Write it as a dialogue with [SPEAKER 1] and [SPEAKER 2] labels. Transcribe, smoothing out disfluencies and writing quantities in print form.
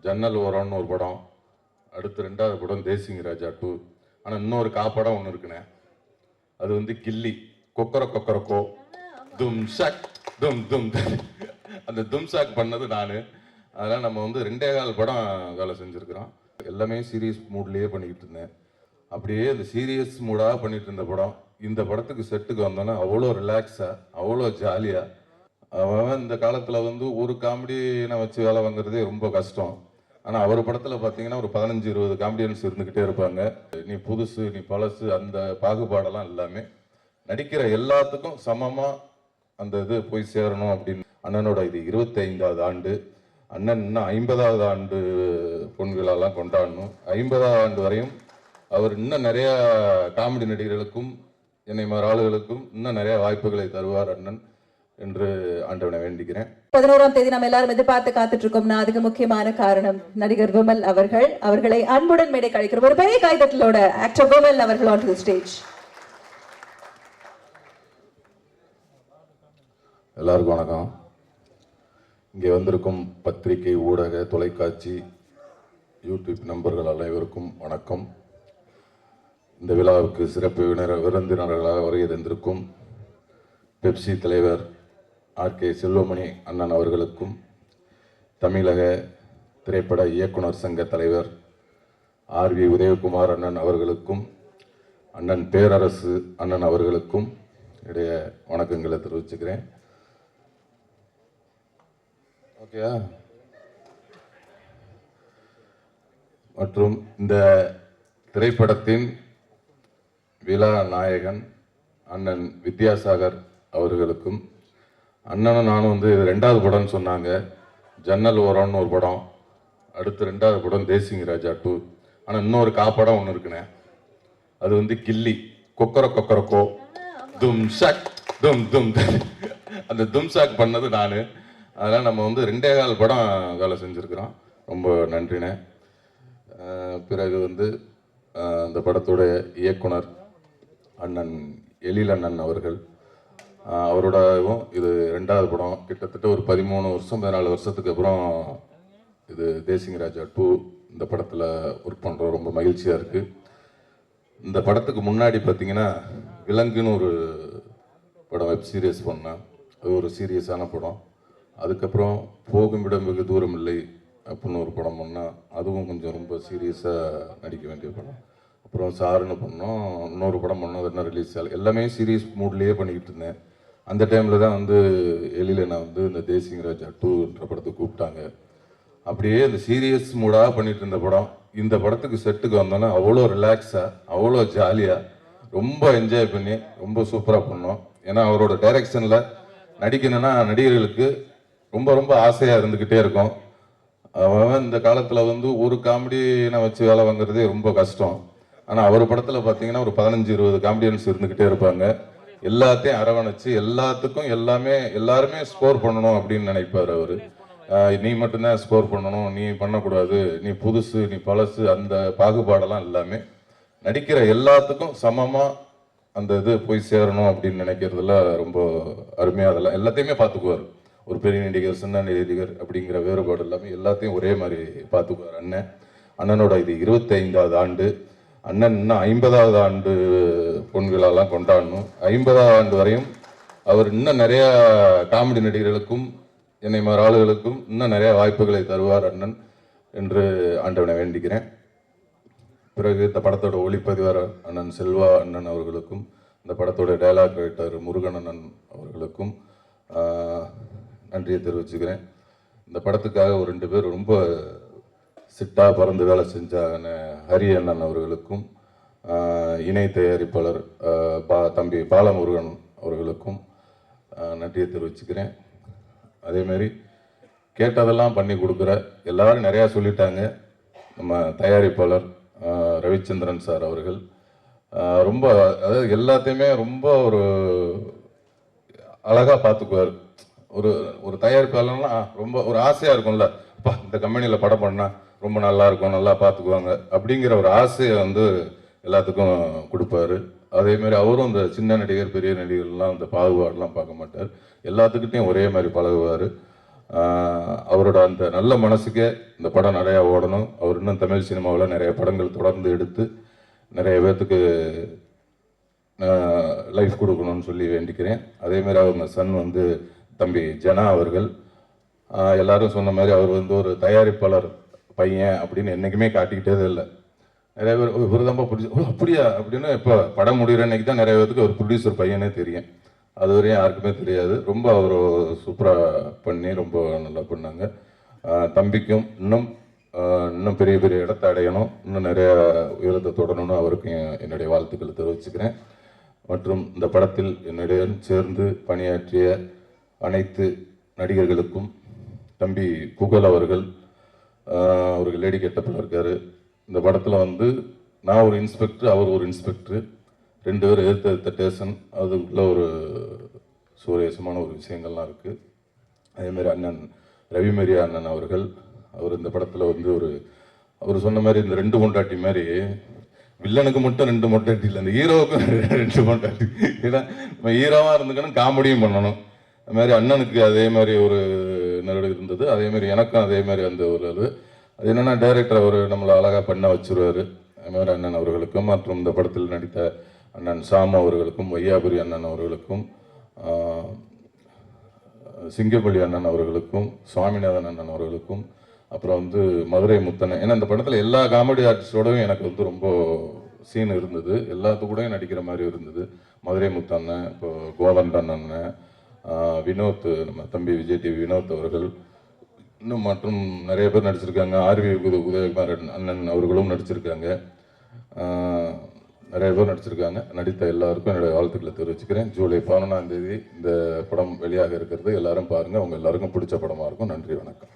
[SPEAKER 1] ஜன்னல் ஓரம்னு ஒரு படம், அடுத்து 2வது படம் தேசிங்க ராஜா 2. ஆனால் இன்னொரு காப்படம் ஒன்று இருக்குண்ணே, அது வந்து கில்லி, கொக்கரக்கோ தும் ஷக் தும் தும். அந்த தும் ஷாக் பண்ணது நான். அதனால் நம்ம வந்து 2.25 படம் வேலை செஞ்சுருக்கிறோம். எல்லாமே சீரியஸ் மூட்லேயே பண்ணிக்கிட்டு இருந்தேன். அப்படியே அந்த சீரியஸ் மூடாக பண்ணிட்டு இருந்த படம் இந்த படத்துக்கு செட்டுக்கு வந்தோன்னா அவ்வளோ ரிலாக்ஸாக, அவ்வளோ ஜாலியாக. அவன் இந்த காலத்தில் வந்து ஒரு காமெடியை வச்சு வேலை வாங்குறதே ரொம்ப கஷ்டம். ஆனால் அவர் படத்தில் பார்த்தீங்கன்னா ஒரு 15-20 காமெடியன்ஸ் இருந்துக்கிட்டே இருப்பாங்க. நீ புதுசு நீ பழசு அந்த பாகுபாடெல்லாம் எல்லாமே நடிக்கிற எல்லாத்துக்கும் சமமாக அந்த இது போய் சேரணும் அப்படின்னு. அண்ணனோட இது 25வது ஆண்டு. அண்ணன் இன்னும் 50வது ஆண்டு பொன் விழாலாம் கொண்டாடணும். 50வது ஆண்டு வரையும் அவர் இன்னும் நிறைய காமெடி நடிகர்களுக்கும் என்னை மாதிரி ஆளுகளுக்கும் இன்னும் நிறைய வாய்ப்புகளை தருவார் அண்ணன் என்று ஆண்டவனை வேண்டிக்கிறேன்.
[SPEAKER 2] 11ஆம் தேதி நம்ம எல்லாரும் எதிர்பார்த்து காத்துட்டு இருக்கோம்னா அதுக்கு முக்கியமான காரணம் நடிகர் விமல் அவர்கள். அவர்களை அன்புடன் மேடை கழிக்கிறோம். ஒரு பெரிய கைதட்டலோட ஆக்டர் விமல் அவர்கள் ஆன் தி ஸ்டேஜ்.
[SPEAKER 1] எல்லாருக்கும் வணக்கம். இங்கே வந்திருக்கும் பத்திரிகை, ஊடக, தொலைக்காட்சி, யூடியூப் நண்பர்கள் அனைவருக்கும் வணக்கம். இந்த விழாவுக்கு சிறப்பு விருந்தினர்களாக வருகை தந்திருக்கும் பெப்சி தலைவர் ஆர்.கே. செல்வமணி அண்ணன் அவர்களுக்கும், தமிழக திரைப்பட இயக்குனர் சங்க தலைவர் ஆர்.வி. உதயகுமார் அண்ணன் அவர்களுக்கும், அண்ணன் பேரரசு அண்ணன் அவர்களுக்கும் இடைய வணக்கங்களை தெரிவிச்சுக்கிறேன். ஓகே. மற்றும் இந்த திரைப்படத்தின் விழா நாயகன் அண்ணன் வித்யாசாகர் அவர்களுக்கும், அண்ணனும் நானும் வந்து 2வது படம்னு சொன்னாங்க. ஜன்னல் ஓரம்னு ஒரு படம், அடுத்து 2வது படம் தேசிங்க ராஜா 2. ஆனால் இன்னொரு காப்படம் ஒன்று இருக்குண்ணே, அது வந்து கில்லி, கொக்கரக்கோ தும் ஷக் தும் தும். அந்த தும் ஷாக் பண்ணது நான். அதனால் நம்ம வந்து 2.25 படம் வேலை செஞ்சுருக்கிறோம். ரொம்ப நன்றிண்ணே. பிறகு வந்து அந்த படத்தோட இயக்குனர் அண்ணன் எழில் அண்ணன் அவர்கள், அவரோடவும் இது 2வது படம். கிட்டத்தட்ட ஒரு 13 வருஷம் 14 வருஷத்துக்கு அப்புறம் இது தேசிங்க ராஜா 2 இந்த படத்தில் ஒர்க் பண்ணுறோம். ரொம்ப மகிழ்ச்சியாக இருக்குது. இந்த படத்துக்கு முன்னாடி பார்த்தீங்கன்னா விலங்குன்னு ஒரு படம் வெப் சீரியஸ் பண்ணேன். அது ஒரு சீரியஸான படம். அதுக்கப்புறம் போகுமிடம் வெகு தூரம் இல்லை அப்படின்னு ஒரு படம் பண்ணால் அதுவும் கொஞ்சம் ரொம்ப சீரியஸாக நடிக்க வேண்டிய படம். அப்புறம் சாருன்னு பண்ணோம், இன்னொரு படம் பண்ணோம், அது என்ன ரிலீஸ் ஆகலை. எல்லாமே சீரியஸ் மூட்லேயே பண்ணிக்கிட்டு இருந்தேன். அந்த டைமில் தான் வந்து எழில நான் வந்து இந்த தேசிங்க ராஜா 2ன்ற படத்தை கூப்பிட்டாங்க. அப்படியே இந்த சீரியஸ் மூடாக பண்ணிட்டு இருந்த படம் இந்த படத்துக்கு செட்டுக்கு வந்தோன்னா அவ்வளோ ரிலாக்ஸாக, அவ்வளோ ஜாலியாக, ரொம்ப என்ஜாய் பண்ணி ரொம்ப சூப்பராக பண்ணோம். ஏன்னா அவரோட டைரக்ஷனில் நடிக்கணும்னா நடிகர்களுக்கு ரொம்ப ரொம்ப ஆசையாக இருந்துக்கிட்டே இருக்கும். அவன் இந்த காலத்தில் வந்து ஒரு காமெடியை வச்சு வேலை வாங்குறதே ரொம்ப கஷ்டம். ஆனால் அவர் படத்தில் பார்த்தீங்கன்னா ஒரு 15-20 காமெடியன்ஸ் இருந்துக்கிட்டே இருப்பாங்க. எல்லாத்தையும் அரவணைச்சு எல்லாத்துக்கும் எல்லாருமே ஸ்கோர் பண்ணணும் அப்படின்னு நினைப்பார் அவர். நீ மட்டும்தான் ஸ்கோர் பண்ணணும், நீ பண்ணக்கூடாது, நீ புதுசு நீ பழசு அந்த பாகுபாடெல்லாம் எல்லாமே நடிக்கிற எல்லாத்துக்கும் சமமாக அந்த இது போய் சேரணும் அப்படின்னு நினைக்கிறதுல ரொம்ப அருமையாக அதெல்லாம் எல்லாத்தையுமே பார்த்துக்குவார். ஒரு பெரிய நடிகர், சின்ன நடிகர் அப்படிங்கிற வேறுபாடு எல்லாமே எல்லாத்தையும் ஒரே மாதிரி பார்த்துக்குவார் அண்ணன். அண்ணனோட இது 25வது ஆண்டு. அண்ணன் இன்னும் 50வது ஆண்டு பொன் விழாலாம் கொண்டாடணும். 50வது ஆண்டு வரையும் அவர் இன்னும் நிறைய காமெடி நடிகர்களுக்கும் என்னை மாதிரி ஆளுகளுக்கும் இன்னும் நிறைய வாய்ப்புகளை தருவார் அண்ணன் என்று ஆண்டவனை வேண்டிக்கிறேன். பிறகு இந்த படத்தோட ஒளிப்பதிவாளர் அண்ணன் செல்வா அண்ணன் அவர்களுக்கும், இந்த படத்தோட டைலாக் ரைட்டர் முருகன் அண்ணன் அவர்களுக்கும் நன்றியை தெரிவிச்சுக்கிறேன். இந்த படத்துக்காக ஒரு 2 பேர் ரொம்ப சிட்டாக பறந்து வேலை செஞ்சாங்க ஹரி அண்ணன் அவர்களுக்கும், இணை தயாரிப்பாளர் தம்பி பாலமுருகன் அவர்களுக்கும் நன்றியை தெரிவிச்சுக்கிறேன். அதேமாரி கேட்டதெல்லாம் பண்ணி கொடுக்குற எல்லாரும் நிறையா சொல்லிட்டாங்க. நம்ம தயாரிப்பாளர் ரவிச்சந்திரன் சார் அவர்கள் ரொம்ப, அதாவது எல்லாத்தையுமே ரொம்ப ஒரு அழகாக பார்த்துக்குவார். ஒரு தயாரிப்பாளர்னா ரொம்ப ஒரு ஆசையாக இருக்கும்ல, அப்பா இந்த கம்பெனியில் படம் பண்ணால் ரொம்ப நல்லா இருக்கும், நல்லா பார்த்துக்குவாங்க அப்படிங்கிற ஒரு ஆசையை வந்து எல்லாத்துக்கும் கொடுப்பாரு. அதேமாதிரி அவரும் இந்த சின்ன நடிகர் பெரிய நடிகர்லாம் அந்த பாகுபாடெலாம் பார்க்க மாட்டார். எல்லாத்துக்கிட்டையும் ஒரே மாதிரி பழகுவார். அவரோட அந்த நல்ல மனசுக்கே இந்த படம் நிறையா ஓடணும். அவர் இன்னும் தமிழ் சினிமாவில் நிறைய படங்கள் தொடர்ந்து எடுத்து நிறைய பேர்த்துக்கு லைஃப் கொடுக்கணும்னு சொல்லி வேண்டிக்கிறேன். அதேமாதிரி அவங்க சன் வந்து தம்பி ஜனா அவர்கள், எல்லாரும் சொன்ன மாதிரி அவர் வந்து ஒரு தயாரிப்பாளர் பையன் அப்படின்னு என்றைக்குமே காட்டிக்கிட்டே இல்லை. நிறைய பேர் விருதமாக பிடிச்சி அப்படியா அப்படின்னு இப்போ படம் முடிகிற அன்னைக்கு தான் நிறைய பேருக்கு ஒரு ப்ரொடியூசர் பையனே தெரியும். அது வரையும் யாருக்குமே தெரியாது. ரொம்ப அவர் சூப்பராக பண்ணி ரொம்ப நல்லா பண்ணாங்க. தம்பிக்கும் இன்னும் பெரிய பெரிய இடத்தை அடையணும், இன்னும் நிறைய உயரத்தை தொடரணும்னு அவருக்கும் என்னுடைய வாழ்த்துக்களை தெரிவிச்சுக்கிறேன். மற்றும் இந்த படத்தில் என்னுடன் சேர்ந்து பணியாற்றிய அனைத்து நடிகர்களுக்கும், தம்பி புகழ் அவர்கள் லேடி கெட்டப்பில் இருக்கார். இந்த படத்தில் வந்து நான் ஒரு இன்ஸ்பெக்டர், அவர் ஒரு இன்ஸ்பெக்டர், 2 பேர் எதிர்த்த ஸ்டேஷன், அதுக்குள்ள ஒரு சுவாரஸ்யமான ஒரு விஷயங்கள்லாம் இருக்குது. அதேமாதிரி அண்ணன் ரவிமரியா அண்ணன் அவர் இந்த படத்தில் வந்து அவர் சொன்ன மாதிரி இந்த 2 பொண்டாட்டி மாதிரி வில்லனுக்கு மட்டும் 2 பொண்டாட்டி இல்லை, இந்த ஹீரோவுக்கும் 2 பொண்டாட்டி. ஏன்னா நம்ம ஹீரோவாக இருந்துக்கணும், காமெடியும் பண்ணணும். அது மாதிரி அண்ணனுக்கு அதே மாதிரி ஒரு நடு இருந்தது. அதே மாதிரி எனக்கும் அதே மாதிரி அந்த ஒரு அது என்னென்னா டைரக்டர் அவர் நம்மளை அழகாக பண்ண வச்சுருவார். அது மாதிரி அண்ணன் அவர்களுக்கும் மற்றும் இந்த படத்தில் நடித்த அண்ணன் சாமு அவர்களுக்கும், வையாபுரி அண்ணன் அவர்களுக்கும், சிங்கப்பள்ளி அண்ணன் அவர்களுக்கும், சுவாமிநாதன் அண்ணன் அவர்களுக்கும், அப்புறம் வந்து மதுரை முத்தனை. ஏன்னா இந்த படத்தில் எல்லா காமெடி ஆர்டிஸ்டோடவும் எனக்கு வந்து ரொம்ப சீன் இருந்தது, எல்லாத்துக்கூடையும் நடிக்கிற மாதிரி இருந்தது. மதுரை முத்தண்ணன், இப்போ கோவந்தன் அண்ணன், வினோத், நம்ம தம்பி விஜய் டிவி வினோத் அவர்கள், இன்னும் மற்றும் நிறைய பேர் நடிச்சிருக்காங்க. ஆர்வி உதயகுமார் அண்ணன் அவர்களும் நடிச்சிருக்காங்க. நிறைய பேர் நடிச்சிருக்காங்க. நடித்த எல்லாருக்கும் என்னுடைய வாழ்த்துக்களை தெரிவிச்சுக்கிறேன். ஜூலை 11ஆம் தேதி இந்த படம் வெளியாக இருக்கிறது. எல்லாரும் பாருங்கள். உங்கள் எல்லாருக்கும் பிடிச்ச படமாக இருக்கும். நன்றி, வணக்கம்.